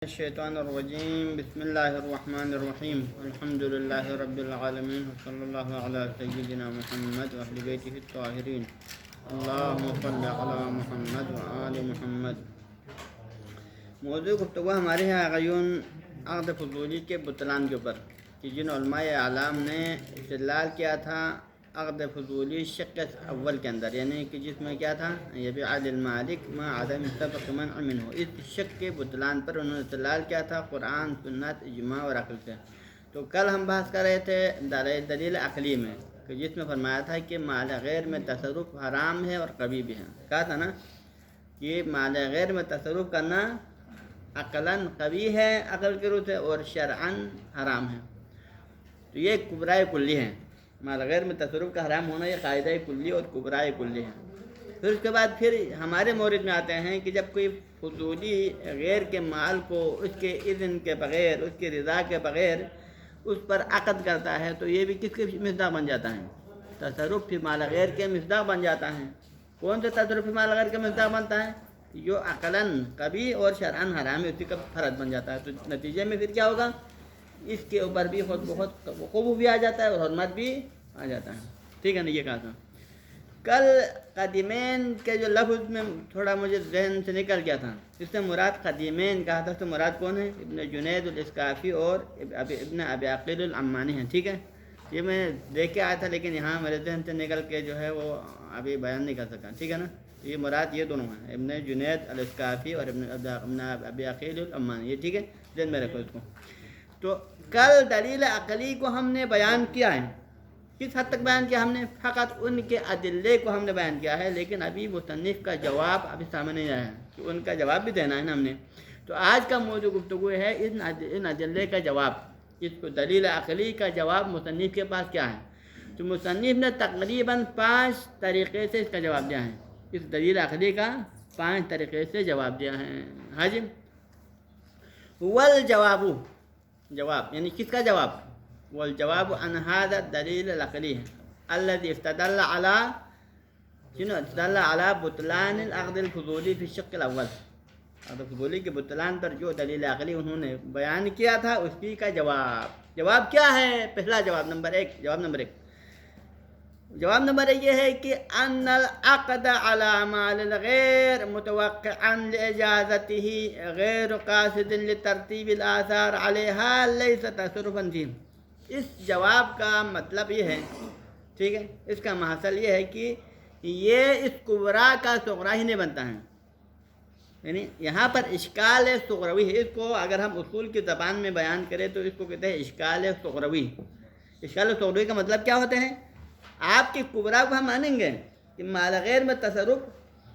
الشیطان الرجیم بسم اللہ الرحمن الرحیم الحمد للہ رب العالمین صلی اللہ علیہ سیدنا محمد و اہل بیتہ الطاہرین اللہم صل علی محمد و آل محمد۔ موضوع گفتگو ہمارے ہیں غیون عقد فضولی کے بطلان کے اوپر کہ جن علماء اعلام نے استدلال کیا تھا عقد فضولی شق اول کے اندر، یعنی کہ جس میں کیا تھا یبیع للمالک ما عدم سبق منع منہ، اس شق کے بطلان پر انہوں نے استدلال کیا تھا قرآن، سنت، اجماع اور عقل سے۔ تو کل ہم بحث کر رہے تھے دلیل عقلی میں کہ جس میں فرمایا تھا کہ مال غیر میں تصرف حرام ہے اور قبیح بھی ہے۔ کہا تھا نا کہ مال غیر میں تصرف کرنا عقلاً قبیح ہے عقل کے روح سے اور شرعاً حرام ہے۔ تو یہ کبرائے کلی ہے، مال غیر میں تصرف کا حرام ہونا یہ قاعدہ کلی اور کبرائے کلی ہے۔ پھر اس کے بعد پھر ہمارے مورد میں آتے ہیں کہ جب کوئی فضولی غیر کے مال کو اس کے اذن کے بغیر، اس کی رضا کے بغیر اس پر عقد کرتا ہے تو یہ بھی کس کے مصداق بن جاتا ہے؟ تصرف فی مال غیر کے مصداق بن جاتا ہے۔ کون سے تصرف فی مال غیر کے مصداق بنتا ہے؟ جو عقلاً قبیح اور شرعاً حرام ہے، اسی کا فرد بن جاتا ہے۔ تو نتیجے میں پھر کیا ہوگا؟ اس کے اوپر بھی خود بہت وقوع بھی آ جاتا ہے اور حرمت بھی آ جاتا ہے۔ ٹھیک ہے نا؟ یہ کہا تھا کل قدیمین کے جو لفظ میں تھوڑا مجھے ذہن سے نکل گیا تھا، اس سے مراد قدیمین کہا تھا، اس سے مراد کون ہے؟ ابن جنید الاسکافی اور ابن ابی عقیل العمانی ہیں۔ ٹھیک ہے، یہ میں دیکھ کے آیا تھا لیکن یہاں میرے ذہن سے نکل کے جو ہے وہ ابھی بیان نہیں کر سکا۔ ٹھیک ہے نا؟ یہ مراد یہ دونوں ہیں، ابن جنید الاسکافی اور ابن ابی عقیل العمانی۔ یہ ٹھیک ہے، ذہن میں رکھو اس کو۔ تو کل دلیل عقلی کو ہم نے بیان کیا ہے، کس حد تک بیان کیا ہم نے؟ فقط ان کے ادلے کو ہم نے بیان کیا ہے، لیکن ابھی مصنف کا جواب ابھی سامنے نہیں آیا ہے کہ ان کا جواب بھی دینا ہے نا ہم نے۔ تو آج کا موضوع گفتگو ہے ان ادلے کا جواب، اس کو دلیل عقلی کا جواب مصنف کے پاس کیا ہے۔ تو مصنف نے تقریباً 5 طریقے سے اس کا جواب دیا ہے، اس دلیل عقلی کا 5 طریقے سے جواب دیا ہے۔ ہاں جی، والجواب، جواب یعنی کس کا جواب؟ والجواب عن هذا الدلیل العقلی الذي استدل على بطلان العقد الفضولی في الشق الاول، عقد فضولی کے بطلان پر جو دلیل عقلی انہوں نے بیان کیا تھا اس کی کا جواب کیا ہے؟ پہلا جواب نمبر 1، جواب نمبر 1 یہ ہے کہ ان العقد على مال الغیر متوقعا لاجازته غیر قاصد لترتیب الاثار علیہا لیس تصرفا فیہ۔ اس جواب کا مطلب یہ ہے، ٹھیک ہے، اس کا محصل یہ ہے کہ یہ اس کبرا کا صغرا ہی نہیں بنتا ہے، یعنی یہاں پر اشکال صغروی ہے۔ اس کو اگر ہم اصول کی زبان میں بیان کریں تو اس کو کہتے ہیں اشکال صغروی۔ اشکال صغروی کا مطلب کیا ہوتے ہیں؟ آپ کی کبرا کو ہم مانیں گے کہ مال غیر میں تصرف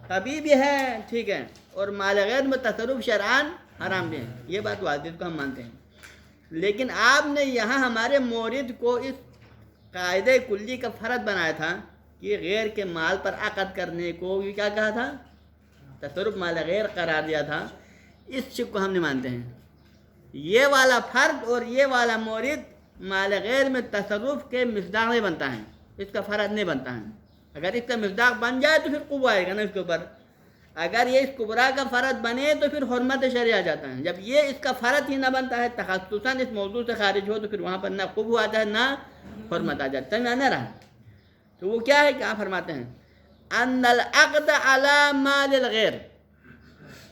قبیح بھی ہے، ٹھیک ہے، اور مال غیر میں تصرف شرعاً حرام بھی ہے، یہ بات واضح کو ہم مانتے ہیں۔ لیکن آپ نے یہاں ہمارے مورد کو اس قاعدہ کلی کا فرد بنایا تھا کہ غیر کے مال پر عقد کرنے کو یہ کیا کہا تھا؟ تصرف مال غیر قرار دیا تھا۔ اس شک کو ہم نہیں مانتے ہیں۔ یہ والا فرد اور یہ والا مورد مال غیر میں تصرف کے مصداق نہیں بنتا ہے، اس کا فرد نہیں بنتا ہے۔ اگر اس کا مصداق بن جائے تو پھر قوہ آئے گا نا اس کے اوپر۔ اگر یہ اس کبرا کا فرد بنے تو پھر حرمت شرعی آ جاتا ہے۔ جب یہ اس کا فرد ہی نہ بنتا ہے، تخصصاً اس موضوع سے خارج ہو، تو پھر وہاں پر نہ قوہ آتا ہے نہ حرمت آ جاتا ہے، نہ رہا۔ تو وہ کیا ہے؟ کیا فرماتے ہیں؟ ان العقد علی مال الغیر،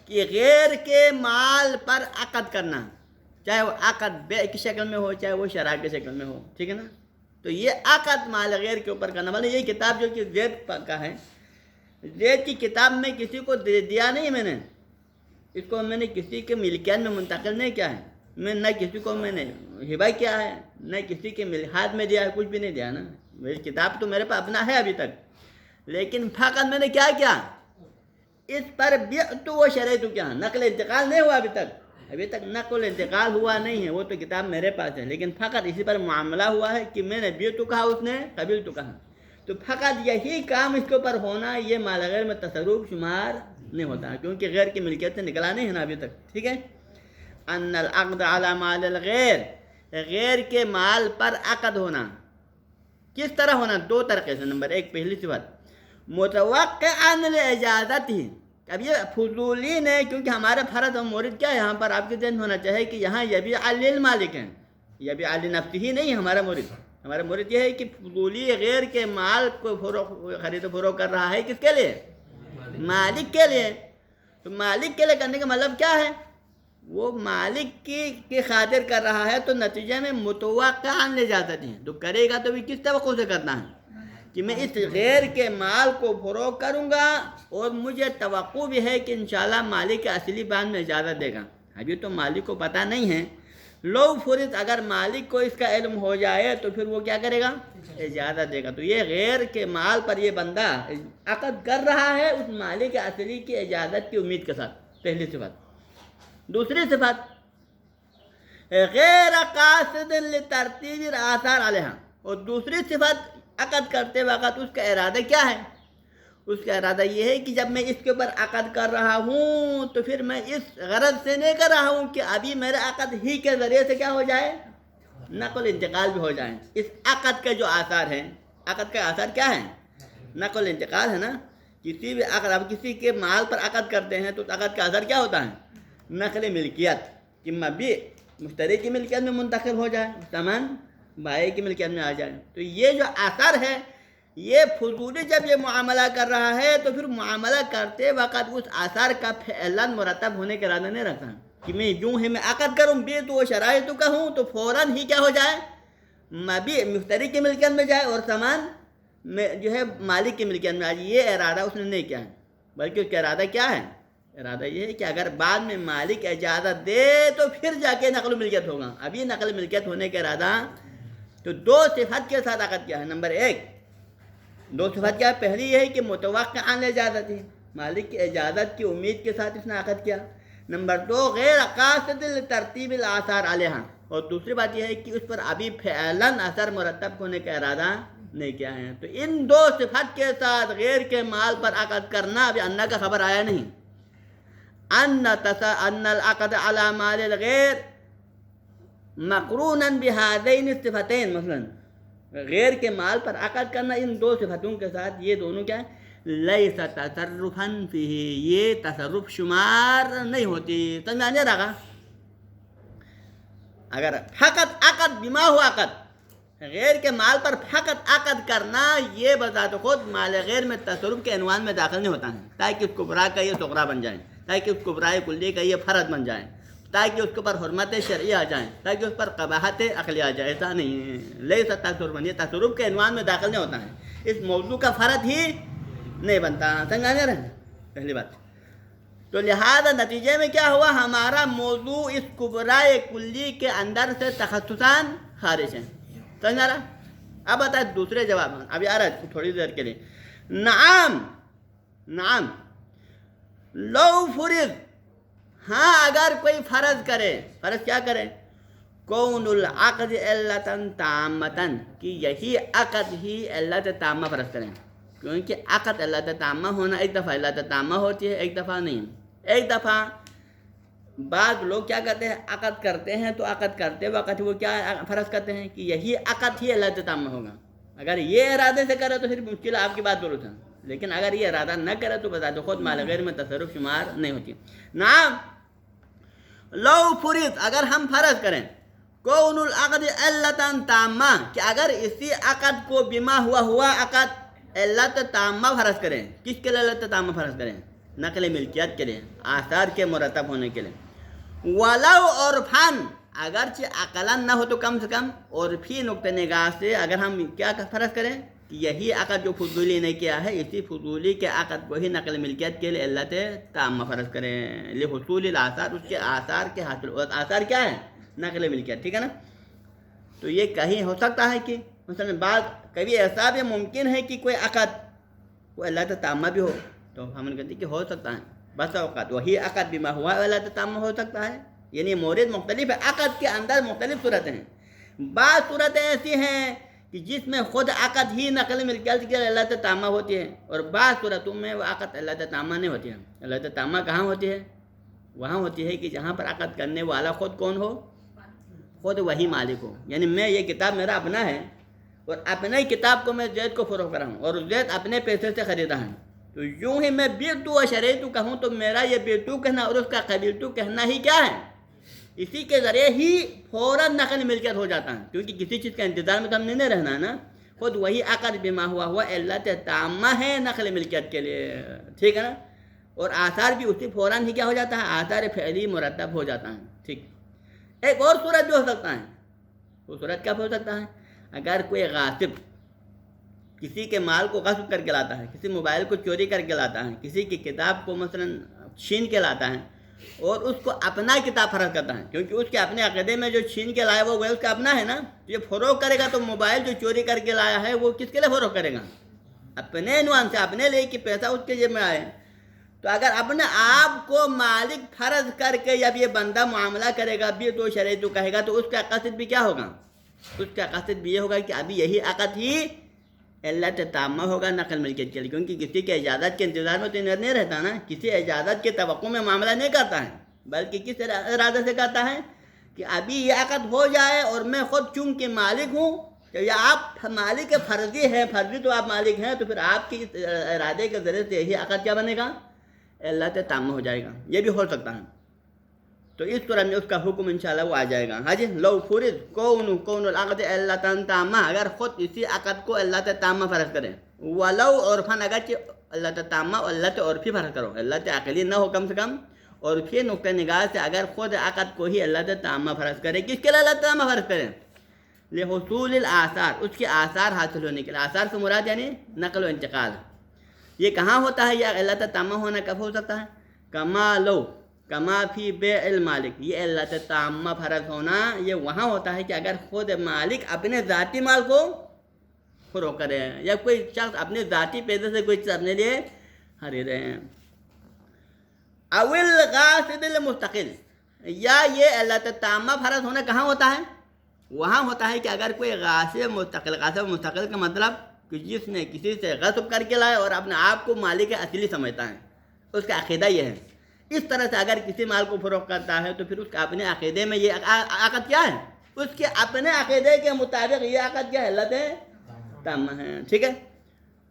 کہ غیر کے مال پر عقد کرنا، چاہے وہ عقد بیع کی شکل میں ہو چاہے وہ شراء کی شکل میں ہو، ٹھیک ہے نا؟ تو یہ عقد مال غیر کے اوپر کرنا، مطلب یہ کتاب جو کہ زید کا ہے، زید کی کتاب میں کسی کو دے دیا نہیں، میں نے اس کو میں نے کسی کے ملکیت میں منتقل نہیں کیا ہے، میں نہ کسی کو میں نے ہبہ کیا ہے، نہ کسی کے ہاتھ میں دیا ہے، کچھ بھی نہیں دیا نا۔ میری کتاب تو میرے پاس اپنا ہے ابھی تک، لیکن فقط میں نے کیا کیا؟ اس پر بیعت و شریت کیا، نقل انتقال نہیں ہوا ابھی تک نقل انتقال ہوا نہیں ہے، وہ تو کتاب میرے پاس ہے، لیکن فقط اسی پر معاملہ ہوا ہے کہ میں نے بیعت کہا، اس نے قبیل تو کہا۔ تو فقط یہی کام اس کے اوپر ہونا، یہ مال غیر میں تصرف شمار نہیں ہوتا، کیونکہ غیر کی ملکیت سے نکلا نہیں ہے نا ابھی تک، ٹھیک ہے۔ ان العقد علی مال الغیر، غیر کے مال پر عقد ہونا کس طرح ہونا؟ 2 طریقے سے۔ نمبر 1 پہلی صفت متوقعا لاجازت ہی، اب یہ فضولی نے، کیونکہ ہمارا فرض اور مورد کیا ہے یہاں پر آپ کے ذہن ہونا چاہیے کہ یہاں یبیع للمالک ہیں، یبیع لنفسہ نہیں ہمارا مورد. ہمارا مورد یہ ہے کہ فضولی غیر کے مال کو خرید و فروخت کر رہا ہے کس کے لیے؟ مالک کے لیے. تو مالک کے لیے کرنے کا مطلب کیا ہے؟ وہ مالک کی خاطر کر رہا ہے تو نتیجے میں متوقع اجازت ہے. تو کرے گا تو بھی کس توقع سے کرنا ہے کہ میں اس غیر کے مال کو فروخت کروں گا اور مجھے توقع بھی ہے کہ انشاءاللہ مالک اصلی بعد میں اجازت دے گا. ابھی تو مالک کو پتہ نہیں ہے. لو فرض اگر مالک کو اس کا علم ہو جائے تو پھر وہ کیا کرے گا؟ اجازت دے گا. تو یہ غیر کے مال پر یہ بندہ عقد کر رہا ہے اس مالک اصلی کی اجازت کی امید کے ساتھ. پہلی صفت. دوسری صفت غیر قاصد لترتیب الاثار علیہ. اور دوسری صفت عقد کرتے وقت اس کا ارادہ کیا ہے؟ اس کا ارادہ یہ ہے کہ جب میں اس کے اوپر عقد کر رہا ہوں تو پھر میں اس غرض سے نہیں کر رہا ہوں کہ ابھی میرے عقد ہی کے ذریعے سے کیا ہو جائے؟ نقل انتقال بھی ہو جائیں. اس عقد کے جو آثار ہیں، عقد کا آثار کیا ہے؟ نقل انتقال ہے نا. کسی بھی عقد، اب کسی کے مال پر عقد کرتے ہیں تو عقد کا اثر کیا ہوتا ہے؟ نقل ملکیت. کہ مبیع مشتری کی ملکیت میں منتقل ہو جائے، سامان بائع کی ملکیت میں آ جائے. تو یہ جو اثر ہے، یہ فضولی جب یہ معاملہ کر رہا ہے تو پھر معاملہ کرتے وقت اس اثر کا فعلاً مرتب ہونے کا ارادہ نہیں رکھتا کہ میں یوں ہی میں عقد کروں بھی تو وہ شرائط کا ہوں تو فوراً ہی کیا ہو جائے؟ مبیع مشتری کی ملکیت میں جائے اور سامان میں جو ہے مالک کی ملکیت میں آ جائے. یہ ارادہ اس نے نہیں کیا ہے، بلکہ اس کا ارادہ کیا ہے؟ ارادہ یہ ہے کہ اگر بعد میں مالک اجازت دے تو پھر جا کے نقل و ملکیت ہوگا. ابھی نقل و ملکیت ہونے کا ارادہ. تو دو صفت کے ساتھ عقد کیا ہے. نمبر ایک، دو صفت کیا ہے؟ پہلی یہ ہے کہ متوقع اجازت ہے، مالک کی اجازت کی امید کے ساتھ اس نے عقد کیا. نمبر دو، غیر قاصد لترتیب الاثار علیہ. اور دوسری بات یہ ہے کہ اس پر ابھی فعلاً اثر مرتب ہونے کا ارادہ نہیں کیا ہے. تو ان دو صفت کے ساتھ غیر کے مال پر عقد کرنا، ابھی انا کا خبر آیا نہیں. ان العقد على مال الغیر مقرونا بهذین الصفتین. مثلا غیر کے مال پر عقد کرنا ان دو صفتوں کے ساتھ، یہ دونوں کیا ہے؟ لیس تصرفا فیہ، یہ تصرف شمار نہیں ہوتی. سمجھ آنے رہا؟ اگر فقط عقد بما ہوا عقد، غیر کے مال پر فقط عقد کرنا، یہ بذات خود مال غیر میں تصرف کے عنوان میں داخل نہیں ہوتا ہے، تاکہ اس کبرا کا یہ صغرا بن جائے، تاکہ اس کبرا کلی کا یہ فرد بن جائے، تاکہ اس کے اوپر حرمت شرعی آ جائیں، تاکہ اس پر قباحت عقلی آ جائے. ایسا نہیں ہے. لیس تصرف، یہ تصرف کے عنوان میں داخل نہیں ہوتا ہے، اس موضوع کا فرد ہی نہیں بنتا. سمجھانے رہے پہلی بات. تو لہذا نتیجے میں کیا ہوا؟ ہمارا موضوع اس کبرائے کلی کے اندر سے تخصصاً خارج ہے. سمجھا رہا؟ اب آتا ہے دوسرے جواب. ابھی آ رہا ہے تھوڑی دیر کے لیے. نعم نعم لو فرض، ہاں اگر کوئی فرض کرے. فرض کیا کرے؟ کون العقد علتاً تامتاً، کہ یہی عقد ہی علت تامہ فرض کریں. کیونکہ عقد علت تامہ ہونا ایک دفعہ علت تامہ ہوتی ہے، ایک دفعہ نہیں. ایک دفعہ بعض لوگ کیا کرتے ہیں؟ عقد کرتے ہیں تو عقد کرتے وقت وہ کیا فرض کرتے ہیں کہ یہی عقد ہی علت تامہ ہوگا. اگر یہ ارادے سے کرے تو پھر مشکل آپ کی بات درست ہے، لیکن اگر یہ ارادہ نہ کرے تو بذات خود مال غیر میں تصرف شمار نہیں ہوتی. نعم لو فرض، اگر ہم فرض کریں کون العقد علتاً تامہ، کہ اگر اسی عقد کو بما ہوا عقد علت تامہ فرض کریں. کس کے لیے علت تامہ فرض کریں؟ نقل ملکیت کے لیے، آثار کے مرتب ہونے کے لیے. ولو عرفاً، اگرچہ عقلاً نہ ہو تو کم سے کم عرفی نقطہ نگاہ سے اگر ہم کیا فرض کریں کہ یہی عقد جو فضولی نے کیا ہے، اسی فضولی کے عقد کو ہی نقل ملکیت کے لیے علت تامہ فرض کریں. لحصول الاثار، اس کے آثار کے حاصل. آثار کیا ہے؟ نقل ملکیت. ٹھیک ہے نا؟ تو یہ کہیں ہو سکتا ہے کہ مثلا بعض کبھی ایسا بھی ممکن ہے کہ کوئی عقد وہ علت تامہ بھی ہو، تو ہم نے کہتے ہیں کہ ہو سکتا ہے. بس اوقات وہی عقد بما ہوا علت تامہ ہو سکتا ہے. یعنی مورد مختلف ہے، عقد کے اندر مختلف صورتیں ہیں. بعض صورتیں ایسی ہیں کہ جس میں خود عقد ہی نقل ملکیت کی علت تامہ ہوتی ہے، اور بعض صورتوں میں وہ عقد علت تامہ نہیں ہوتی ہے. علت تامہ کہاں ہوتی ہے؟ وہاں ہوتی ہے کہ جہاں پر عقد کرنے والا خود کون ہو؟ خود وہی مالک ہو. یعنی میں یہ کتاب میرا اپنا ہے اور اپنے ہی کتاب کو میں زید کو فروخت کر رہا ہوں اور زید اپنے پیسے سے خریدا ہے، تو یوں ہی میں بیتو و شریتو کہوں تو میرا یہ بیتو کہنا اور اس کا قبیلتو کہنا ہی کیا ہے؟ اسی کے ذریعے ہی فوراً نقل ملکیت ہو جاتا ہے، کیونکہ کسی چیز کا انتظار میں تو ہم نے نہیں رہنا ہے نا، خود وہی عقد بما ہوا علت تامہ ہے نقل ملکیت کے لیے، ٹھیک ہے نا؟ اور آثار بھی اسی فوراً ہی کیا ہو جاتا ہے؟ آثار فعلی مرتب ہو جاتا ہے، ٹھیک۔ ایک اور صورت بھی ہو سکتا ہے، وہ صورت کیا ہو سکتا ہے؟ اگر کوئی غاصب کسی کے مال کو غصب کر کے لاتا ہے، کسی موبائل کو چوری کر کے لاتا ہے، کسی کی کتاب کو مثلا چھین کے لاتا ہے اور اس کو اپنا کتاب فرض کرتا ہے، کیونکہ اس کے اپنے عقیدے میں جو چھین کے لایا وہ اس کا اپنا ہے نا، یہ فروغ کرے گا تو موبائل جو چوری کر کے لایا ہے وہ کس کے لیے فروغ کرے گا؟ اپنے عنوان سے، اپنے لیے کہ پیسہ اس کے جیب میں آئے۔ تو اگر اپنے آپ کو مالک فرض کر کے جب یہ بندہ معاملہ کرے گا بھی تو شرع تو کہے گا، تو اس کا قصد بھی کیا ہوگا؟ اس کا قصد بھی یہ ہوگا کہ ابھی یہی عقد ہی علت تامہ ہوگا نقل ملکیت کے لیے، کیونکہ کسی کے اجازت کے انتظار میں تو نہیں رہتا نا، کسی اجازت کے توقع میں معاملہ نہیں کرتا ہے، بلکہ کس ارادے سے کرتا ہے کہ ابھی یہ عقد ہو جائے اور میں خود چونکہ مالک ہوں، تو یا آپ مالک فرضی ہیں، فرضی تو آپ مالک ہیں، تو پھر آپ کی ارادے کے ذریعے سے یہی عقد کیا بنے گا؟ علت تامہ ہو جائے گا، یہ بھی ہو سکتا ہے۔ تو اس طرح میں اس کا حکم انشاءاللہ وہ آ جائے گا۔ ہاں جی، لو فرض کون العقد علت تامہ، اگر خود اسی عقد کو علت تامہ فرض کریں، ولو عرفاً، اگرچہ علت تامہ اور علت عرفی فرض کرو، علت عقلی نہ ہو کم سے کم، عرفی نقطہ نگاہ سے اگر خود عقد کو ہی علت تامہ فرض کرے، کس کے لیے علت تامہ فرض کریں؟ لحصول الاثار، اس کے آثار حاصل ہونے کے لیے۔ آثار سے مراد یعنی نقل و انتقال۔ یہ کہاں ہوتا ہے؟ یہ علت تامہ ہونا کب ہو سکتا ہے؟ کما فی بیع المالک، یہ علت تامہ فرض ہونا یہ وہاں ہوتا ہے کہ اگر خود مالک اپنے ذاتی مال کو فروغ کرے، یا کوئی شخص اپنے ذاتی پیسے سے کوئی چیز اپنے لیے خریدے ہیں۔ اول غاصب المستقل، یا یہ علت تامہ فرض ہونا کہاں ہوتا ہے؟ وہاں ہوتا ہے کہ اگر کوئی غاصب مستقل کا مطلب کہ جس نے کسی سے غصب کر کے لائے اور اپنے آپ کو مالک اصلی سمجھتا ہے، اس کا عقیدہ یہ ہے، اس طرح سے اگر کسی مال کو فروخت کرتا ہے تو پھر اس کا اپنے عقیدے میں یہ عقد کیا ہے؟ اس کے اپنے عقیدے کے مطابق یہ عقد کیا ہے؟ علت تامہ ہے، ٹھیک ہے؟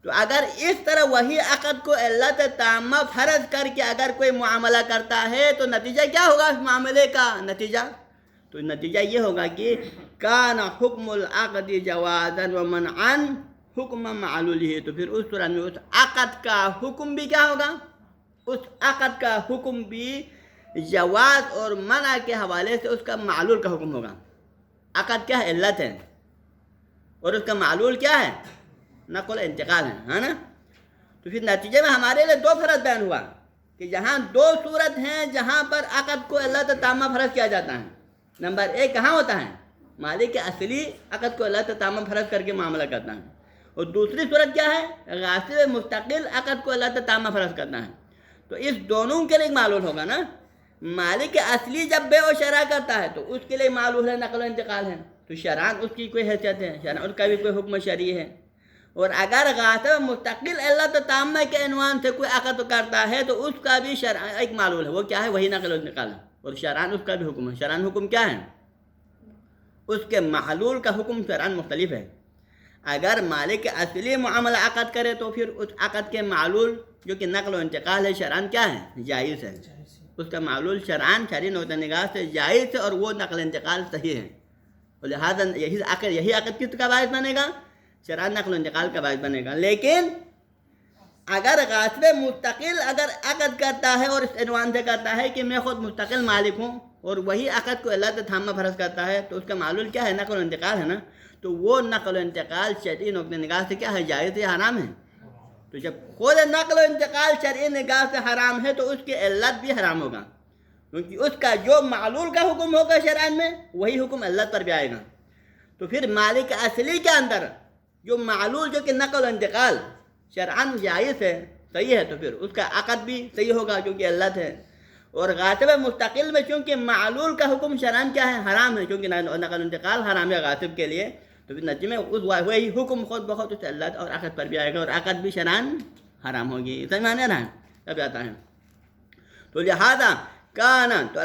تو اگر اس طرح وہی عقد کو علت تامہ فرض کر کے اگر کوئی معاملہ کرتا ہے تو نتیجہ کیا ہوگا اس معاملے کا؟ تو نتیجہ یہ ہوگا کہ کان حکم العقد جوازا و منعا حکم معلوله، تو پھر اس طرح میں اس عقد کا حکم بھی کیا ہوگا؟ اس عقد کا حکم بھی جواز اور منع کے حوالے سے اس کا معلول کا حکم ہوگا۔ عقد کیا ہے؟ علت ہے، اور اس کا معلول کیا ہے؟ نقل انتقال ہے نا؟ تو پھر نتیجے میں ہمارے لیے دو فرض بیان ہوا کہ جہاں دو صورت ہیں جہاں پر عقد کو علت تامہ فرض کیا جاتا ہے۔ نمبر ایک کہاں ہوتا ہے؟ مالک اصلی عقد کو علت تامہ فرض کر کے معاملہ کرتا ہے، اور دوسری صورت کیا ہے؟ غاصب مستقل عقد کو علت تامہ فرض کرتا ہے۔ تو اس دونوں کے لیے معلول ہوگا نا۔ مالک اصلی جب بیع و شراء کرتا ہے تو اس کے لیے معلول ہے، نقل و انتقال ہے، تو شرعاً اس کی کوئی حیثیت ہے، شرعاً اس کا بھی کوئی حکم شرعی ہے۔ اور اگر غاصب مستقل علت تامہ کے عنوان سے کوئی عقد کرتا ہے تو اس کا بھی شرعاً ایک معلول ہے، وہ کیا ہے؟ وہی نقل و انتقال ہے، اور شرعاً اس کا بھی حکم ہے۔ شرعاً حکم کیا ہے؟ اس کے معلول کا حکم شرعاً مختلف ہے۔ اگر مالک اصلی معاملہ عقد کرے تو پھر اس عقد کے معلول جو کہ نقل و انتقال ہے شرعاً کیا ہے؟ جائز ہے، اس کا معلول شرعاً شرعی نقطہ نگاہ سے جائز ہے، اور وہ نقل انتقال صحیح ہے، اور لہٰذا یہی عقد کس کا باعث بنے گا؟ شرعاً نقل و انتقال کا باعث بنے گا۔ لیکن اگر غاصب مستقل اگر عقد کرتا ہے اور اس عنوان سے کرتا ہے کہ میں خود مستقل مالک ہوں، اور وہی عقد کو علت تامہ فرض کرتا ہے، تو اس کا معلول کیا ہے؟ نقل و انتقال ہے نا، تو وہ نقل و انتقال شرعی نقطہ نگاہ سے کیا ہے؟ جائز ہے، حرام ہے۔ تو جب خود نقل و انتقال شرعی نگاہ سے حرام ہے تو اس کی علت بھی حرام ہوگا، کیونکہ اس کا جو معلول کا حکم ہوگا شرعاً میں وہی حکم علت پر بھی آئے گا۔ تو پھر مالک اصلی کے اندر جو معلول جو کہ نقل و انتقال شرعاً جائز ہے، صحیح ہے، تو پھر اس کا عقد بھی صحیح ہوگا کیونکہ علت ہے۔ اور غاصب مستقل میں چونکہ معلول کا حکم شرعاً کیا ہے؟ حرام ہے، کیونکہ نقل و انتقال حرام ہے غاصب کے لیے، تو پھر نتیجے میں وہی حکم خود بخود اس علت اور عقد پر بھی آئے گا، اور عقد بھی شرعاً حرام ہوگی۔ سمجھ میں آنے رہا ہے؟ تب جاتا ہے۔ تو لہذا کانا، تو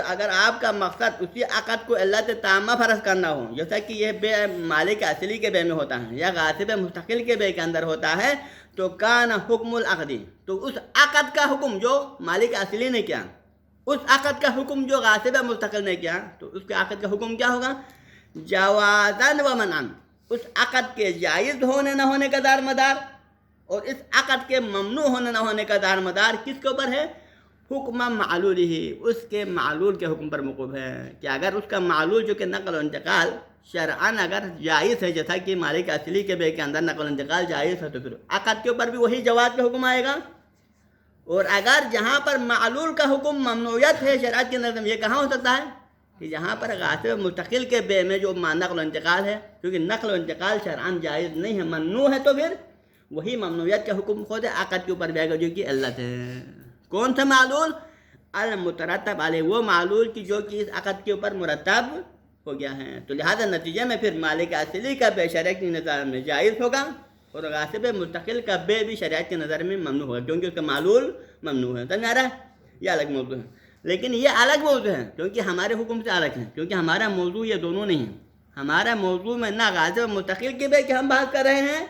اگر آپ کا مقصد اسی عقد کو علت تامہ فرض کرنا ہو، جیسا کہ یہ بے مالک اصلی کے بے میں ہوتا ہے یا غاصب مستقل کے بے کے اندر ہوتا ہے، تو کان حکم العقدی، تو اس عقد کا حکم جو مالک اصلی نے کیا، اس عقد کا حکم جو غاصب مستقل نے کیا، تو اس کے عقد کا حکم کیا ہوگا؟ جوازن و منعن، اس عقد کے جائز ہونے نہ ہونے کا دار مدار اور اس عقد کے ممنوع ہونے نہ ہونے کا دار مدار کس کے اوپر ہے؟ حکم معلول ہی، اس کے معلول کے حکم پر موقوف ہے، کہ اگر اس کا معلول جو کہ نقل و انتقال شرعاً اگر جائز ہے، جیسا کہ مالک اصلی کے بے کے اندر نقل و انتقال جائز ہے، تو پھر عقد کے اوپر بھی وہی جواز کا حکم آئے گا۔ اور اگر جہاں پر معلول کا حکم ممنوعیت ہے شریعت کے نظر میں، یہ کہاں ہو سکتا ہے؟ کہ جہاں پر غاصب مستقل کے بے میں جو نقل و انتقال ہے، کیونکہ نقل و انتقال شرعاً جائز نہیں ہے، ممنوع ہے، تو پھر وہی ممنوعیت کا حکم خود عقد کے اوپر بھی آئے گا جو کہ علت ہے۔ کون سا معلول؟ المترتب علیہ، وہ معلول کی جو کہ اس عقد کے اوپر مرتب ہو گیا ہے۔ تو لہذا نتیجے میں پھر مالک اصلی کا بے شریعت کی نظر میں جائز ہوگا اور غاصب مستقل کا بے بھی شریعت کی نظر میں ممنوع ہوگا، کیونکہ اس کا معلول ممنوع ہے۔ سمجھ آ رہا ہے؟ یہ الگ موضوع ہے، لیکن یہ الگ موضوع ہے کیونکہ ہمارے حکم سے الگ ہے، کیونکہ ہمارا موضوع یہ دونوں نہیں ہیں۔ ہمارا موضوع میں نہ غاصب مستقل کے بے کی ہم بات کر رہے ہیں،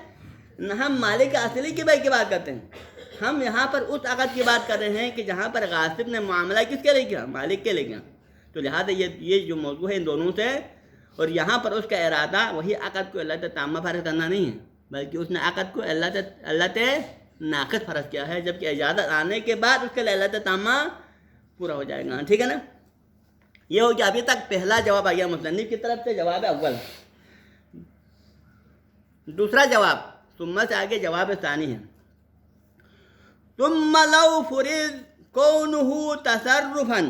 نہ ہم مالک اصلی کے بے کی بات کرتے ہیں۔ ہم یہاں پر اس عقد کی بات کر رہے ہیں کہ جہاں پر غاصب نے معاملہ کس کے لے کیا؟ مالک کے لے کیا۔ تو لہذا یہ جو موضوع ہے ان دونوں سے، اور یہاں پر اس کا ارادہ وہی عقد کو علت تامہ فرض کرنا نہیں ہے، بلکہ اس نے عقد کو علت ناقص فرض کیا ہے، جبکہ اجازت آنے کے بعد اس کے لیے علت تامہ پورا ہو جائے گا۔ ٹھیک ہے نا؟ یہ ہو گیا ابھی تک پہلا جواب آ گیا مصنف کی طرف سے، جواب اول۔ دوسرا جواب ثم سے آگے جواب ثانی ہے، ثم لو فرض کونہ تصرفا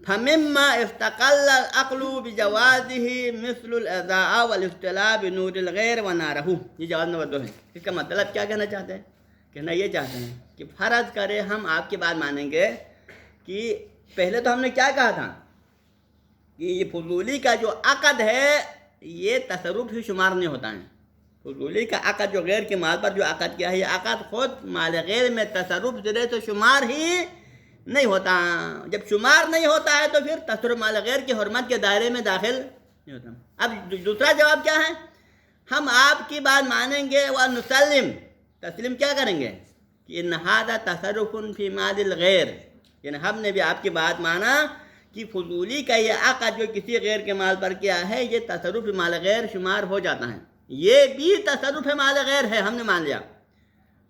فمما استقل العقل بجوازه مثل الاضاء والاستلاء بنور الغیر ونارہ۔ یہ جواب نمبر 2 ہے۔ اس کا مطلب کیا کہنا چاہتے ہیں؟ کہنا یہ چاہتے ہیں کہ فرض کرے ہم آپ کی بات مانیں گے کہ پہلے تو ہم نے کیا کہا تھا کہ یہ فضولی کا جو عقد ہے یہ تصرف ہی شمار نہیں ہوتا ہے۔ فضولی کا عقد جو غیر کے مال پر جو عقد کیا ہے، یہ عقد خود مال غیر میں تصرف ذرے تو شمار ہی نہیں ہوتا۔ جب شمار نہیں ہوتا ہے تو پھر تصرف مال غیر کی حرمت کے دائرے میں داخل نہیں ہوتا۔ اب دوسرا جواب کیا ہے؟ ہم آپ کی بات مانیں گے ونسلم، تسلیم کیا کریں گے کہ ان ھذا تصرف فی مال الغیر، یعنی ہم نے بھی آپ کی بات مانا کہ فضولی کا یہ عقد جو کسی غیر کے مال پر کیا ہے یہ تصرف مال غیر شمار ہو جاتا ہے، یہ بھی تصرف مال غیر ہے، ہم نے مان لیا۔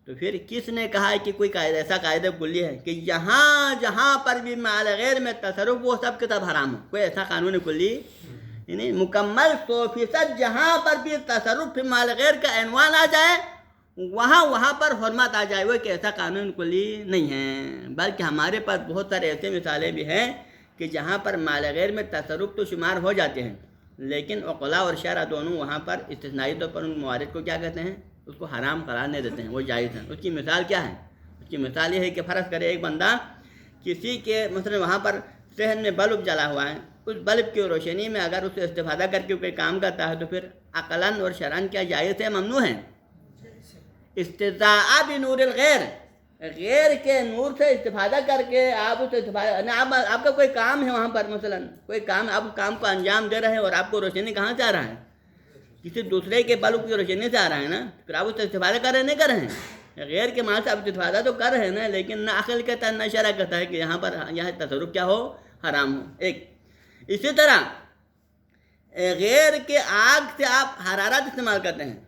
تو پھر کس نے کہا کہ کوئی قاعدہ ایسا قاعدہ کلی ہے کہ جہاں پر بھی مال غیر میں تصرف وہ سب کے سب حرام ہو؟ کوئی ایسا قانون کلی یعنی مکمل 100% جہاں پر بھی تصرف مال غیر کا عنوان آ جائے وہاں پر حرمت آ جائے، وہ کہ ایسا قانون کلی نہیں ہے، بلکہ ہمارے پاس بہت سارے ایسے مثالیں بھی ہیں کہ جہاں پر مال غیر میں تصرف تو شمار ہو جاتے ہیں، لیکن عقلاء اور شرع دونوں وہاں پر استثنائی طور پر ان موارد کو کیا کہتے ہیں؟ اس کو حرام قرار نہیں دیتے ہیں، وہ جائز ہیں۔ اس کی مثال کیا ہے؟ اس کی مثال یہ ہے کہ فرض کرے ایک بندہ کسی کے مثلا وہاں پر صحن میں بلب جلا ہوا ہے، اس بلب کی روشنی میں اگر اسے استفادہ کر کے کوئی کام کرتا ہے تو پھر عقلاً اور شرعاً کیا جائز ہے؟ ممنوع ہے۔ استضاء بنور الغیر، غیر کے نور سے استفادہ کر کے آپ اس استفادہ، آپ کا کوئی کام ہے وہاں پر، مثلا کوئی کام، آپ کام کو انجام دے رہے ہیں اور آپ کو روشنی کہاں سے آ رہا ہے؟ کسی دوسرے کے بلب کی روشنی سے آ رہا ہے نا، پھر آپ اس سے استفادہ کر رہے نہیں کر رہے ہیں؟ غیر کے مال سے آپ استفادہ تو کر رہے ہیں نا، لیکن نہ عقل کہتا ہے نہ شرع کہتا ہے کہ یہاں پر یہاں تصرف کیا ہو؟ حرام ہو۔ ایک اسی طرح غیر کے آگ سے آپ حرارت استعمال کرتے ہیں،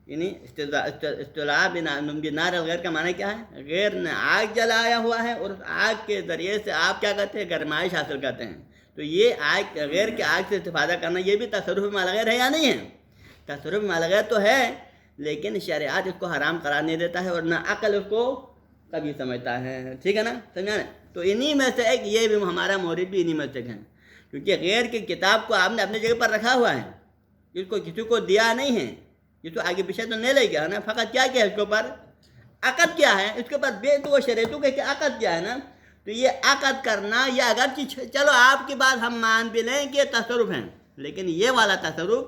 یعنی استلاء بنار الغیر کا معنی کیا ہے؟ غیر نے آگ جلایا ہوا ہے اور اس آگ کے ذریعے سے آپ کیا کرتے ہیں؟ گرمائش حاصل کرتے ہیں۔ تو یہ آگ، غیر کے آگ سے استفادہ کرنا، یہ بھی تصرف مال غیر ہے یا نہیں ہے؟ تصرف مال غیر تو ہے، لیکن شریعت اس کو حرام قرار نہیں دیتا ہے اور نہ عقل اس کو کبھی سمجھتا ہے۔ ٹھیک ہے نا؟ سمجھا نا؟ تو انہی میں سے ایک یہ بھی ہمارا مورد بھی انہی میں سے ہے، کیونکہ غیر کی کتاب کو آپ نے اپنی جگہ پر رکھا ہوا ہے، اس کو کسی کو دیا نہیں ہے، یہ تو آگے پیچھے تو نہیں لے گیا نا، فقط کیا کیا ہے اس کے اوپر؟ عقد کیا ہے اس کے اوپر؟ بے تو وہ شریعتوں کہ عقد کیا ہے نا، تو یہ عقد کرنا یہ اگرچہ چلو آپ کی بات ہم مان بھی لیں کہ یہ تصرف ہیں، لیکن یہ والا تصرف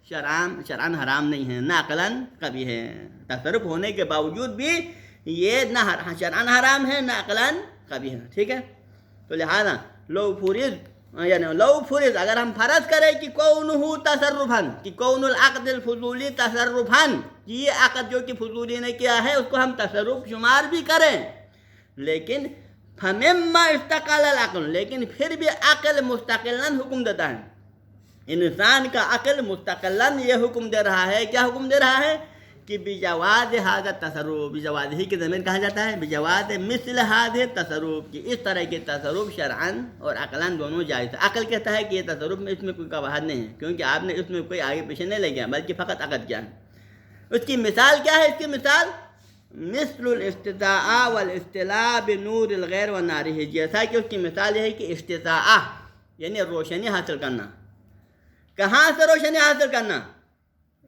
شرعاً حرام نہیں ہے، نہ عقلاً کبھی ہے۔ تصرف ہونے کے باوجود بھی یہ نہ شرعاً حرام ہے نہ عقلاً کبھی ہے۔ ٹھیک ہے؟ تو لہذا لو فرض یعنی لو فرض، اگر ہم فرض کریں کہ کونہ تصرفاً، کہ کون العقد الفضولی تصرفاً، یہ عقد جو کہ فضولی نے کیا ہے اس کو ہم تصرف شمار بھی کریں، لیکن فمما استقل العقل، لیکن پھر بھی عقل مستقلاً حکم دیتا ہے، انسان کا عقل مستقلاً یہ حکم دے رہا ہے، کیا حکم دے رہا ہے کہ بجواز ھذا التصرف، بجواز ہی کی ضمیر کہا جاتا ہے، بجواز مثل ھذا التصرف، کہ اس طرح کے تصرف شرعاً اور عقلاً دونوں جائز ہے۔ عقل کہتا ہے کہ یہ تصرف میں اس میں کوئی قباحت نہیں ہے، کیونکہ آپ نے اس میں کوئی آگے پیچھے نہیں لے گیا بلکہ فقط عقد کیا ہے۔ اس کی مثال کیا ہے؟ اس کی مثال مثل الاستطاعہ والاستلاء بنور الغیر ونارہ، جیسا کہ اس کی مثال یہ ہے کہ استطاعہ یعنی روشنی حاصل کرنا۔ کہاں سے روشنی حاصل کرنا؟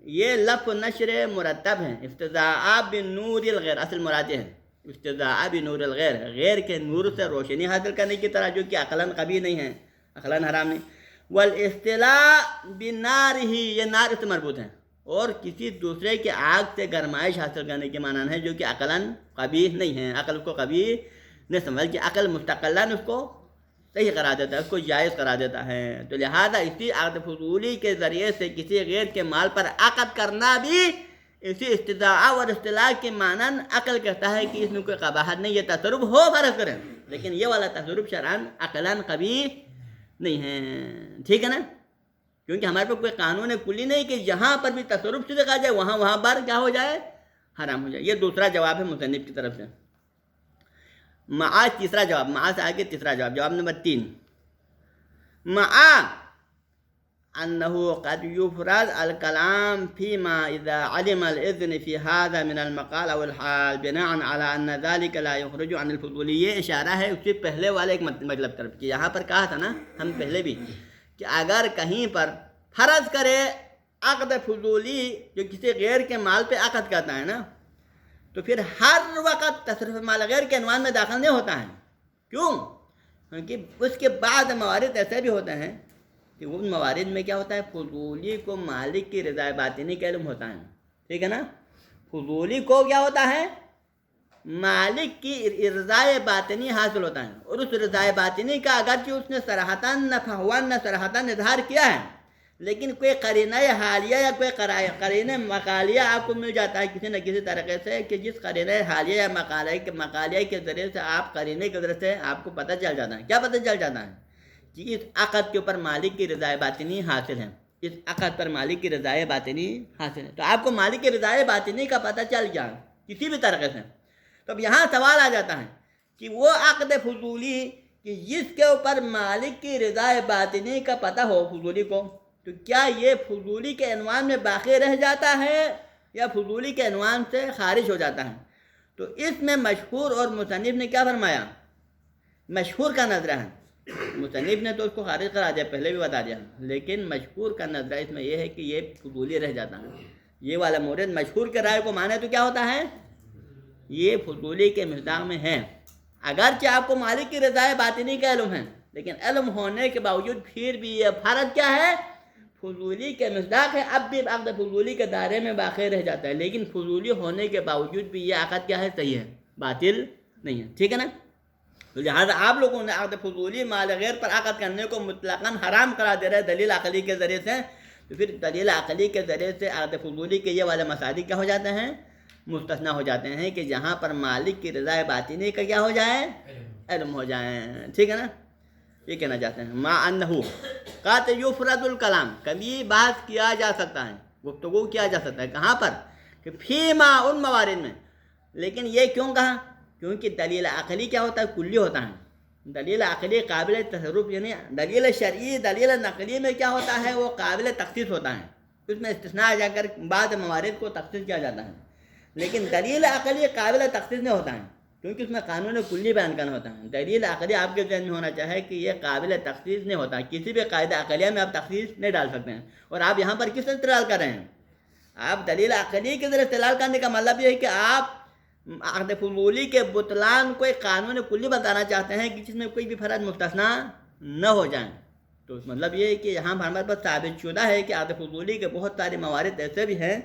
یہ لفظ نشر مرتب ہے، استطاعہ بنور الغیر، اصل مراد ہے استطاعہ بنور الغیر، غیر کے نور سے روشنی حاصل کرنے کی طرح، جو کہ عقلاً قبیح نہیں ہے، عقلاً حرام نہیں۔ والاستلاء بنارہ، یہ نار سے مربوط ہے، اور کسی دوسرے کے آگ سے گرمائش حاصل کرنے کے معنی ہے، جو کہ عقلاً قبیح نہیں ہے، عقل کو قبیح نہیں سمجھ کہ عقل مستقلاً اس کو صحیح قرار دیتا ہے، اس کو جائز قرار دیتا ہے۔ تو لہذا اسی عقد فضولی کے ذریعے سے کسی غیر کے مال پر عقد کرنا بھی اسی استطاعہ اور استلاء کے مانند عقل کہتا ہے کہ اس میں کوئی قباحت نہیں، یہ تصرف ہو فرض کریں، لیکن یہ والا تصرف شرعاً عقلاً قبیح نہیں ہے، ٹھیک ہے نا؟ کیونکہ ہمارے پاس کوئی قانون کلی نہیں کہ جہاں پر بھی تصرف سے دیکھا جائے وہاں پر کیا ہو جائے؟ حرام ہو جائے۔ یہ دوسرا جواب ہے مصنف کی طرف سے۔ معاذ تیسرا جواب، معاذ سے آگے تیسرا جواب، جواب نمبر 3، معاذ انه قد يفرض الكلام فيما اذا علم الاذن في هذا من المقال او الحال بناء على ان ذلك لا يخرج عن الفضول۔ یہ اشارہ ہے اس سے پہلے والے ایک مطلب طرف کہ یہاں پر کہا تھا نا ہم پہلے بھی کہ اگر کہیں پر فرض کرے عقد فضولی جو کسی غیر کے مال پہ عقد کرتا ہے نا، تو پھر ہر وقت تصرف مال غیر کے عنوان میں داخل نہیں ہوتا ہے۔ کیوں؟ کیونکہ اس کے بعد موارد ایسے بھی ہوتے ہیں کہ ان موارد میں کیا ہوتا ہے؟ فضولی کو مالک کی رضا باطنی کا علم ہوتا ہے، ٹھیک ہے نا؟ فضولی کو کیا ہوتا ہے؟ مالک کی رضا باطنی حاصل ہوتا ہے، اور اس رضا باطنی کا اگرچہ اس نے صراحتاً نہ فحوان نہ صراحتاً اظہار کیا ہے، لیکن کوئی قرینہ حالیہ یا کوئی قرینہ مقالیہ آپ کو مل جاتا ہے کسی نہ کسی طریقے سے، کہ جس قرینہ حالیہ یا مقالیہ کے ذریعے سے آپ قرینے کے ذریعے سے آپ کو پتہ چل جاتا ہے، کیا پتہ چل جاتا ہے؟ کہ اس عقد کے اوپر مالک کی رضا باطنی حاصل ہے، اس عقد پر مالک کی رضا باطنی حاصل ہے۔ تو آپ کو مالک کی رضا باطنی کا پتہ چل جائے کسی بھی طریقے سے، تو اب یہاں سوال آ جاتا ہے کہ وہ عقد فضولی کہ جس کے اوپر مالک کی رضا باطنی کا پتہ ہو فضولی کو، تو کیا یہ فضولی کے عنوان میں باقی رہ جاتا ہے یا فضولی کے عنوان سے خارج ہو جاتا ہے؟ تو اس میں مشہور اور مصنف نے کیا فرمایا؟ مشہور کا نظرہ ہے، مصنف نے تو اس کو خارج کرا دیا، پہلے بھی بتا دیا، لیکن مشہور کا نظرہ اس میں یہ ہے کہ یہ فضولی رہ جاتا ہے۔ یہ والا مورد مشہور کے رائے کو مانے تو کیا ہوتا ہے؟ یہ فضولی کے مصداق میں ہے، اگرچہ آپ کو مالک کی رضا باطنی کا علم ہے، لیکن علم ہونے کے باوجود پھر بھی یہ فرض کیا ہے؟ فضولی کے مصداق ہے، اب بھی عقد فضولی کے دائرے میں باقی رہ جاتا ہے، لیکن فضولی ہونے کے باوجود بھی یہ عقد کیا ہے؟ صحیح ہے، باطل نہیں ہے، ٹھیک ہے نا؟ تو لہٰذا آپ لوگوں نے عقد فضولی مال غیر پر عقد کرنے کو مطلقاً حرام کرا دے رہے دلیل عقلی کے ذریعے سے، تو پھر دلیل عقلی کے ذریعے سے عقد فضولی کے یہ والے مسائل کیا ہو جاتے ہیں؟ مستثنیٰ ہو جاتے ہیں، کہ جہاں پر مالک کی رضا باطنی کا کیا ہو جائے؟ علم ہو جائے، ٹھیک ہے نا؟ یہ کہنا چاہتے ہیں ما انہو قد یفرض الکلام، کبھی بات کیا جا سکتا ہے، گفتگو کیا جا سکتا ہے، کہاں پر؟ کہ فیما، ان موارد میں، لیکن یہ کیوں کہا؟ کیونکہ دلیل عقلی کیا ہوتا ہے؟ کلی ہوتا ہے، دلیل عقلی قابل تصرف، یعنی دلیل شرعی دلیل نقلی میں کیا ہوتا ہے؟ وہ قابل تخصیص ہوتا ہے، اس میں استثناء آ جا کر بعض موارد کو تخصیص کیا جاتا ہے، لیکن دلیل عقلی قابل تخصیص نہیں ہوتا ہے، کیونکہ اس میں قانون کلی بیان کرنا ہوتا ہے۔ دلیل عقلی آپ کے ذہن میں ہونا چاہے کہ یہ قابل تخصیص نہیں ہوتا، کسی بھی قاعدہ عقلیہ میں آپ تخصیص نہیں ڈال سکتے ہیں، اور آپ یہاں پر کس استدلال کر رہے ہیں؟ آپ دلیل عقلی کے ذریعے استدلال کرنے کا مطلب یہ ہے کہ آپ عقد فضولی کے بطلان کو ایک قانون کلی بتانا چاہتے ہیں کہ جس میں کوئی بھی فرد مستثنیٰ نہ ہو جائیں، تو مطلب یہ ہے کہ یہاں پر ہمارے پاس ثابت شدہ ہے کہ عقد فضولی کے بہت سارے موارد ایسے بھی ہیں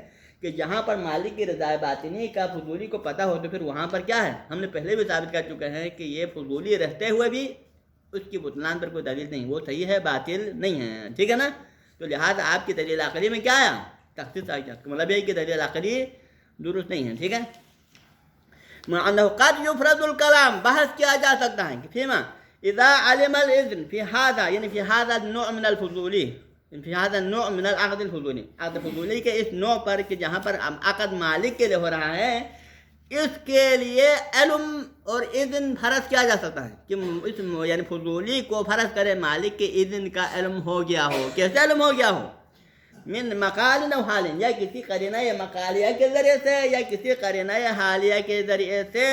کہ جہاں پر مالک کی رضا باطنی کا فضولی کو پتہ ہو، تو پھر وہاں پر کیا ہے؟ ہم نے پہلے بھی ثابت کر چکے ہیں کہ یہ فضولی رہتے ہوئے بھی اس کی بطلان پر کوئی دلیل نہیں، وہ صحیح ہے، باطل نہیں ہے، ٹھیک ہے نا؟ تو لہٰذا آپ کی دلیل عقلی میں کیا آیا؟ تخصیص آ گیا، مطلب یہ کہ دلیل عقلی درست نہیں ہے، ٹھیک ہے؟ معنی قد یفرض الکلام، بحث کیا جا سکتا ہے کہ فیما اذا علم الاذن فی هذا، یعنی فی هذا النوع من الفضولی، فی هذا النوع من العقد الفضولی، عقد فضولی کے اس نوع پر کہ جہاں پر عقد مالک کے لیے ہو رہا ہے، اس کے لیے علم اور اذن فرض کیا جا سکتا ہے کہ اس یعنی فضولی کو فرض کرے مالک کے اذن کا علم ہو گیا ہو۔ کیسے علم ہو گیا ہو؟ من مقال او حال، یا کسی قرینہ مقالیہ کے ذریعے سے یا کسی قرینہ حالیہ کے ذریعے سے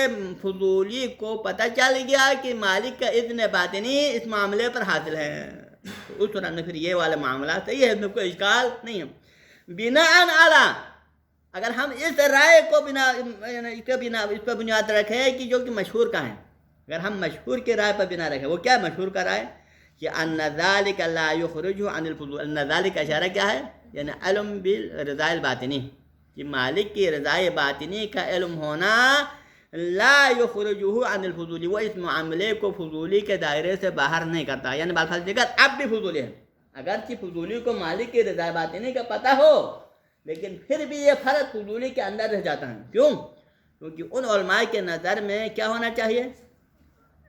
فضولی کو پتہ چل گیا کہ مالک کا اذن باطنی اس معاملے پر حاصل ہے، تو اس طرح پھر یہ والا معاملہ صحیح ہے، اس میں کوئی اشکال نہیں ہے۔ بناء علی، اگر ہم اس رائے کو اس پر بنیاد رکھیں کہ جو کہ مشہور کا ہے، اگر ہم مشہور کے رائے پر بنا رکھیں، وہ کیا مشہور کا رائے؟ کہ ان ذلک لا یخرج عن الفضول، ان ذلک کا اشارہ کیا ہے؟ یعنی علم بالرضا الباطنی، کہ مالک کی رضا باطنی کا علم ہونا لا یخرجہ عن الفضولی، وہ اس معاملے کو فضولی کے دائرے سے باہر نہیں کرتا، یعنی بالفاظ دیگر اب بھی فضولی ہے، اگرچہ فضولی کو مالک کی رضا باطنی کا پتہ ہو لیکن پھر بھی یہ فرض فضولی کے اندر رہ جاتا ہے۔ کیوں؟ کیونکہ ان علماء کے نظر میں کیا ہونا چاہیے؟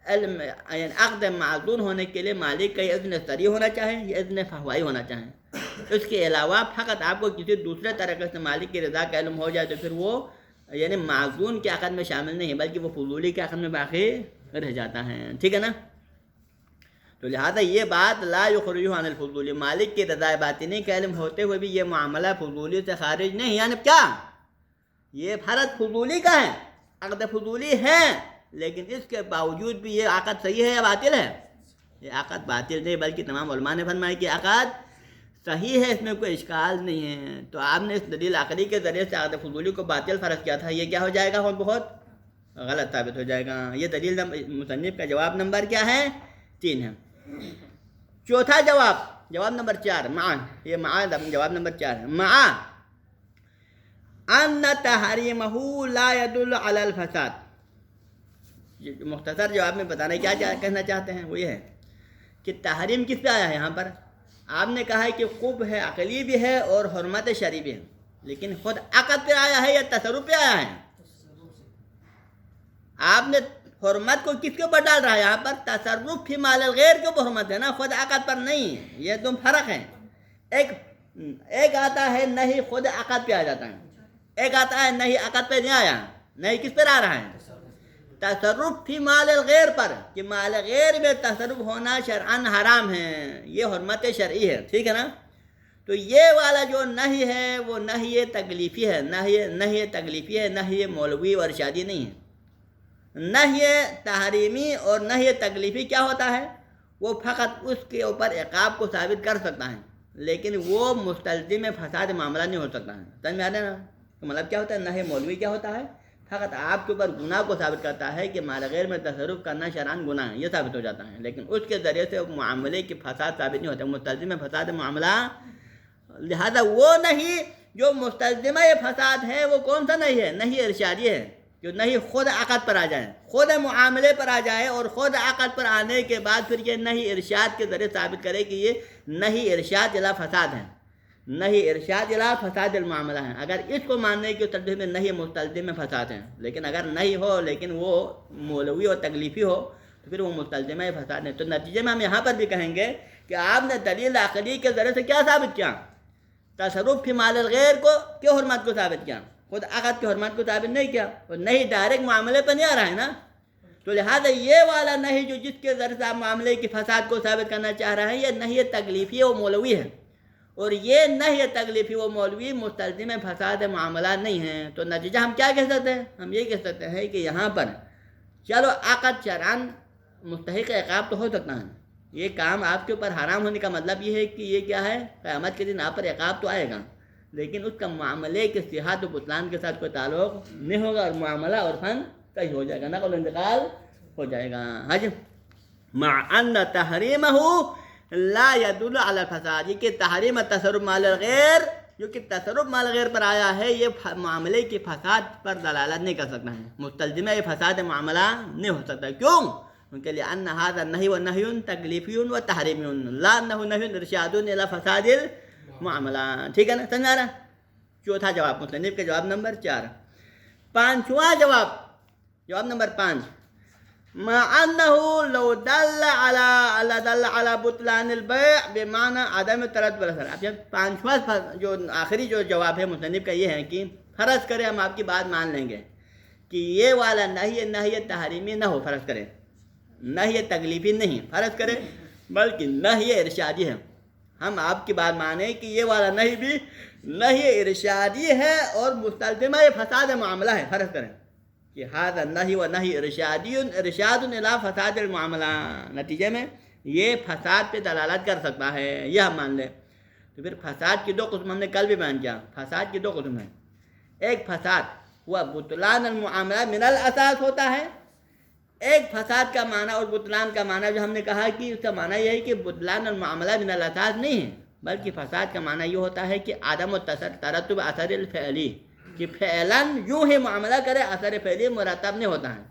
علم یعنی عقد معزون ہونے کے لیے مالک کا اذن صریح ہونا چاہیے، یہ اذن فحوائی ہونا چاہیے۔ اس کے علاوہ فقط آپ کو کسی دوسرے طریقے سے مالک کی رضا کا علم ہو جائے تو پھر وہ یعنی معزون کے عقد میں شامل نہیں ہے، بلکہ وہ فضولی کے عقد میں باقی رہ جاتا ہے، ٹھیک ہے نا؟ تو لہذا یہ بات لا یخرجہ عن الفضولی، مالک کی رضا باطنی کا علم ہوتے ہوئے بھی یہ معاملہ فضولی سے خارج نہیں، یعنی کیا؟ یہ فرض فضولی کا ہے، عقد فضولی ہے، لیکن اس کے باوجود بھی یہ عقد صحیح ہے یا باطل ہے؟ یہ عقد باطل نہیں، بلکہ تمام علماء نے فرمایا کہ عقد صحیح ہے، اس میں کوئی اشکال نہیں ہے۔ تو آپ نے اس دلیل عقلی کے ذریعے سے عقد فضولی کو باطل فرض کیا تھا، یہ کیا ہو جائے گا؟ بہت غلط ثابت ہو جائے گا۔ یہ دلیل مصنف کا جواب نمبر کیا ہے؟ 3 ہے۔ چوتھا جواب نمبر 4، یہ جواب نمبر 4 ہے، ان تحریمہ لا يدل علی الفساد۔ مختصر جواب میں بتانا کیا کہنا چاہتے ہیں وہ یہ ہے کہ تحریم کس پہ آیا ہے یہاں پر؟ آپ نے کہا ہے کہ قبح ہے، عقلی بھی ہے اور حرمت شرعی بھی ہے، لیکن خود عقد پہ آیا ہے یا تصرف پہ آیا ہے؟ آپ نے حرمت کو کس کے اوپر ڈال رہا ہے یہاں پر؟ تصرف فی مال الغیر کے اوپر حرمت ہے نا، خود عقد پر نہیں، یہ دو فرق ہیں۔ ایک آتا ہے نہیں خود عقد پہ آ جاتا ہے، ایک آتا ہے نہیں عقد پہ نہیں آیا، نہیں کس پر آ رہا ہے؟ تصرف فی مال الغیر پر، کہ مال غیر میں تصرف ہونا شرعاً حرام ہے، یہ حرمت شرعی ہے، ٹھیک ہے نا؟ تو یہ والا جو نہی ہے وہ نہی تکلیفی ہے، نہی تکلیفی ہے، نہی مولوی اور ارشادی نہیں ہے۔ نہی تحریمی اور نہی تکلیفی کیا ہوتا ہے؟ وہ فقط اس کے اوپر عقاب کو ثابت کر سکتا ہے، لیکن وہ مستلزم فساد معاملہ نہیں ہو سکتا ہے۔ سمجھ میں آ رہا ہے نا؟ تو مطلب کیا ہوتا ہے؟ نہی مولوی کیا ہوتا ہے؟ فقط آپ کے اوپر گناہ کو ثابت کرتا ہے کہ مال غیر میں تصرف کرنا شرعاً گناہ ہے، یہ ثابت ہو جاتا ہے، لیکن اس کے ذریعے سے معاملے کی فساد ثابت نہیں ہوتا، مستلزم فساد معاملہ۔ لہذا وہ نہیں جو مستلزمہ فساد ہے وہ کون سا نہیں ہے؟ نہیں ارشادی ہے، جو نہیں خود عقد پر آ جائے، خود معاملے پر آ جائے اور خود عقد پر آنے کے بعد پھر یہ نہیں ارشاد کے ذریعے ثابت کرے کہ یہ نہیں ارشاد الی فساد ہے، نہیں ارشاد الی فساد المعاملہ ہے۔ اگر اس کو ماننے کی ترتیب میں نہیں مستلزم فساد ہے، لیکن اگر نہیں ہو لیکن وہ مولوی اور تکلیفی ہو تو پھر وہ مستلزم فساد ہے۔ تو نتیجے میں ہم یہاں پر بھی کہیں گے کہ آپ نے دلیل عقلی کے ذریعے سے کیا ثابت کیا؟ تصرف فی مال الغیر کو کیوں حرمت کو ثابت کیا؟ خود عقد کی حرمت کو ثابت نہیں کیا، اور نہیں ڈائریکٹ معاملے پہ نہیں آ رہا ہے نا۔ تو لہٰذا یہ والا نہیں جو جس کے ذریعے سے آپ معاملے کی فساد کو ثابت کرنا چاہ رہے ہیں، یہ نہیں تکلیفی و مولوی ہے، اور یہ نہیں تکلیفی و مولوی مستلزم فساد معاملہ نہیں ہیں۔ تو نتیجہ ہم کیا کہہ سکتے ہیں؟ ہم یہ کہہ سکتے ہیں کہ یہاں پر چلو عقد شرعاً مستحق عقاب تو ہو سکتا ہے، یہ کام آپ کے اوپر حرام ہونے کا مطلب یہ ہے کہ یہ کیا ہے؟ قیامت کے دن آپ پر عقاب تو آئے گا، لیکن اس کا معاملے کے صحت و بطلان کے ساتھ کوئی تعلق نہیں ہوگا، اور معاملہ اور فن صحیح ہو جائے گا، نقل و انتقال ہو جائے گا۔ ہاں جی، مع ان تحریمہ لا يدل علی الفساد، یہ کہ تحریم تصرف مال الغیر جو کہ تصرف مال غیر پر آیا ہے یہ معاملے کی فساد پر دلالت نہیں کر سکتا ہے، مستلزمہ یہ فساد معاملہ نہیں ہو سکتا۔ کیوں؟ ان کے لیے ان ھذا النہی والنہی تکلیفی و تحریمی لا انہ نہی ارشاد الی فساد المعاملات. ٹھیک ہے نا, سمجھ آ رہا؟ چوتھا جواب مصنف کے جواب نمبر 4. پانچواں جواب نمبر 5, ما انه لو دل على بطلان البيع بمعنى عدم التردد والاثر. اب پانچواں جو آخری جو جواب ہے مصنف کا یہ ہے کہ فرض کریں ہم آپ کی بات مان لیں گے کہ یہ والا نہی تحریمی نہ ہو, فرض کریں نہی تکلیفی نہیں, فرض کریں بلکہ نہی ارشادی ہے. ہم آپ کی بات مانیں کہ یہ والا نہی بھی نہی ارشادی ہے اور مستلزمہ یہ فساد معاملہ ہے, فرض کریں کہ ھذا النہی و نہی ارشاد الی فساد المعاملہ, نتیجے میں یہ فساد پہ دلالت کر سکتا ہے, یہ ہم مان لیں. تو پھر فساد کی 2 قسم ہم نے کل بھی بیان کیا. فساد کی 2 قسم ہیں. ایک فساد ہوا بطلان المعاملہ من الاساس ہوتا ہے. ایک فساد کا معنی اور بطلان کا معنی جو ہم نے کہا کہ اس کا معنی یہ ہے کہ بطلان المعاملہ من الاساس نہیں ہے, بلکہ فساد کا معنی یہ ہوتا ہے کہ عدم ترتب اثر الفعلی, کہ فعلاً یوں ہی معاملہ کرے, اثر فعلی مرتب نہیں ہوتا ہے,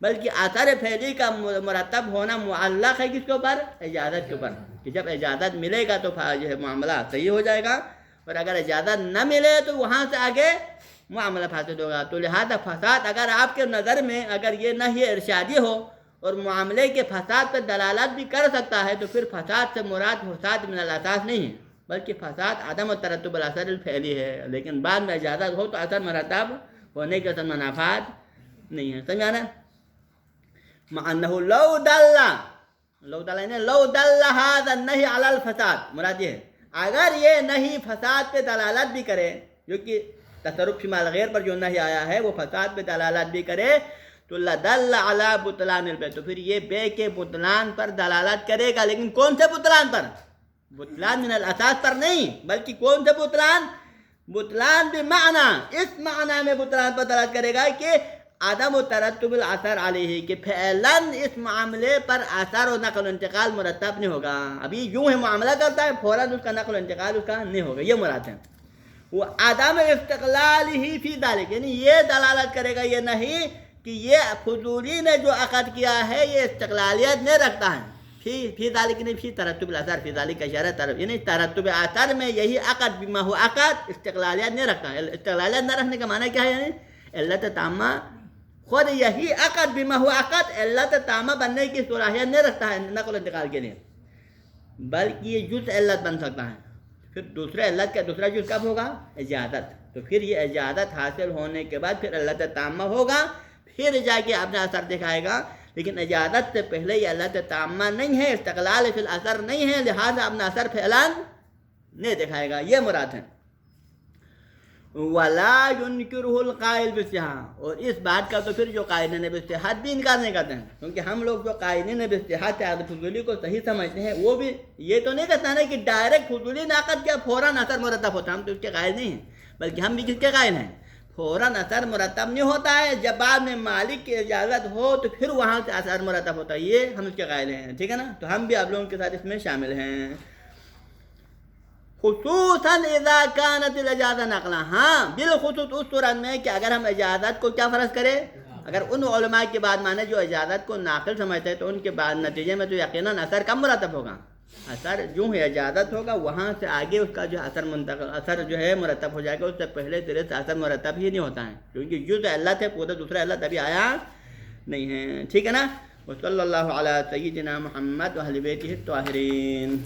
بلکہ اثر فعلی کا مرتب ہونا معلق ہے کس کے اوپر؟ اجازت کے اوپر, کہ جب اجازت ملے گا تو جو ہے معاملہ صحیح ہو جائے گا, اور اگر اجازت نہ ملے تو وہاں سے آگے معاملہ فاسد ہوگا. تو لہذا فساد اگر آپ کے نظر میں اگر یہ نہی ارشادی ہو اور معاملے کے فساد پر دلالت بھی کر سکتا ہے تو پھر فساد سے مراد فساد من الاساس نہیں ہے, بلکہ فساد عدم ترتب الاثر الفعلی ہے. لیکن بعد میں اجازت ہو تو اثر مرتب ہونے کے اثر منافات نہیں ہے. سمجھا نا؟ مع انه لو دل هذا النهي على الفساد, مراد یہ ہے اگر یہ نہی فساد پہ دلالت بھی کرے, جو کہ تصرف فی مال غیر پر جو نہی آیا ہے وہ فساد پہ دلالت بھی کرے, تو لدل علی بطلان البیع, تو پھر یہ بے کے بطلان پر دلالت کرے گا. لیکن کون سے بطلان پر؟ بطلان من الاساس پر نہیں, بلکہ کون سے بطلان؟ بطلان بمعنی, اس معنی میں بطلان پر دلالت کرے گا کہ عدم ترتب الاثر علیہ, کہ فعلاً اس معاملے پر اثر و نقل و انتقال مرتب نہیں ہوگا. ابھی یوں ہی معاملہ کرتا ہے, فوراً اس کا نقل و انتقال اس کا نہیں ہوگا, یہ مراد ہے. وہ عدم استقلال ہی فی ذالک, یعنی یہ دلالت کرے گا یہ نہیں کہ یہ فضولی نے جو عقد کیا ہے یہ استقلالیت نہیں رکھتا ہے. فی ذالک نہیں, فی ترتب الاثر, فی ذالک کا اشارہ طرف, یعنی ترتب اثر میں یہی عقد بما ہو عقد استقلالیت نہیں رکھتا ہے. استقلالیت نہ رکھنے کا معنی کیا ہے؟ یعنی علت تامہ, خود یہی عقد بما ہو عقد علت تامہ بننے کی صلاحیت نہیں رکھتا ہے نقل و انتقال کے لیے, بلکہ یہ جز علت بن سکتا ہے. پھر دوسرے علت کا دوسرا جز کب ہوگا؟ اجازت. تو پھر یہ اجازت حاصل ہونے کے بعد پھر علت تامہ ہوگا, پھر جا کے اپنا اثر دکھائے گا. لیکن اجازت سے پہلے یہ علت تامہ نہیں ہے, استقلال فی الاثر نہیں ہے, لہذا اپنا اثر فعلاً نہیں دکھائے گا, یہ مراد ہے. ولا ينكره القائل بالاجتهاد, اور اس بات کا تو پھر جو قائلین بالاجتهاد بھی انکار نہیں کرتے ہیں, کیونکہ ہم لوگ جو قائلین بالاجتهاد سے عادت فضولی کو صحیح سمجھتے ہیں وہ بھی یہ تو نہیں کہتا نا کہ ڈائریکٹ فضولی ناقد کیا فوراً اثر مرتب ہوتا ہے. ہم تو اس کے قائل نہیں ہیں, بلکہ ہم بھی کس کے قائل ہیں؟ فوراً اثر مرتب نہیں ہوتا ہے, جب بعد میں مالک کی اجازت ہو تو پھر وہاں سے اثر مرتب ہوتا ہے, یہ ہم اس کے قائل ہیں. ٹھیک ہے نا؟ تو ہم بھی آپ لوگوں کے ساتھ اس میں شامل ہیں. خصوصاً اذا كانت الاجازہ نقلا, ہاں بالخصوص اس صورت میں کہ اگر ہم اجازت کو کیا فرض کریں, اگر ان علماء کی بات مانے جو اجازت کو ناقل سمجھتے ہیں, تو ان کے بعد نتیجے میں تو یقیناً اثر کم مرتب ہوگا. اثر جو ہے اجازت ہوگا, وہاں سے آگے اس کا جو اثر جو ہے مرتب ہو جائے گا. اس سے پہلے سرے سے اثر مرتب ہی نہیں ہوتا ہے, کیونکہ جز علت ہے, پورا دوسرا علت ابھی آیا نہیں ہے. ٹھیک ہے نا؟ وصلی اللہ علی سیدنا محمد و اہل بیتہ الطاہرین.